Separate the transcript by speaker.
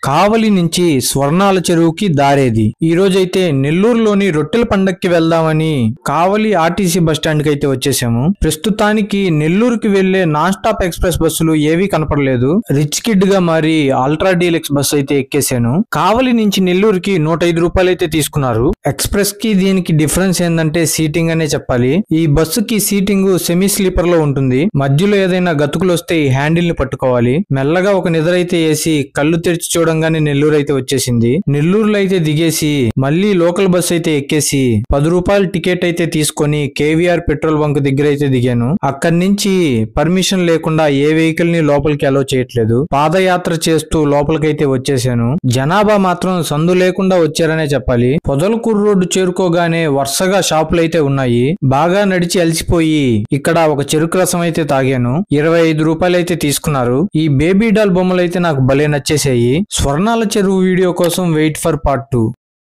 Speaker 1: కావలి నుంచి స్వర్ణాల చెరువుకి దారేది. ఈ రోజైతే నెల్లూరులోని రొట్టెల పండక్కి వెళ్దామని కావలి ఆర్టీసీ బస్టాండ్ కి అయితే వచ్చేసాము. ప్రస్తుతానికి నెల్లూరుకి వెళ్లే నాన్ స్టాప్ ఎక్స్ప్రెస్ బస్సులు ఏవీ కనపడలేదు. రిచ్ కిడ్ గా మారి అల్ట్రా డీలక్స్ బస్సు అయితే ఎక్కేసాను. కావలి నుంచి నెల్లూరుకి 105 రూపాయలు అయితే తీసుకున్నారు. ఎక్స్ప్రెస్ కి దీనికి డిఫరెన్స్ ఏంటంటే సీటింగ్ అనే చెప్పాలి. ఈ బస్సుకి సీటింగ్ సెమీ స్లీపర్ లో ఉంటుంది. మధ్యలో ఏదైనా గతుకులు వస్తే ఈ హ్యాండిల్ ని పట్టుకోవాలి. మెల్లగా ఒక నిద్ర అయితే వేసి కళ్ళు తెరిచి చూడంగానే నెల్లూరు అయితే వచ్చేసింది. నెల్లూరులో అయితే దిగేసి మళ్ళీ లోకల్ బస్ అయితే ఎక్కేసి 10 రూపాయల టికెట్ అయితే తీసుకొని కేవీఆర్ పెట్రోల్ బంక్ దగ్గర అయితే దిగాను. అక్కడి నుంచి పర్మిషన్ లేకుండా ఏ వెహికల్ ని లోపలికి అలో చేయట్లేదు. పాదయాత్ర చేస్తూ లోపలికైతే వచ్చేసాను. జనాభా మాత్రం సందు లేకుండా వచ్చారనే చెప్పాలి. పొదలకూరు రోడ్డు చేరుకోగానే వరుసగా షాపులు అయితే ఉన్నాయి. బాగా నడిచి అలసిపోయి ఇక్కడ ఒక చెరుకు రసం అయితే తాగాను. 25 రూపాయలు అయితే తీసుకున్నారు. ఈ బేబీ డాల్ బొమ్మలు అయితే నాకు భలే నచ్చేసాయి. స్వర్ణాల చెరువు వీడియో కోసం వెయిట్ ఫర్ పార్ట్ 2.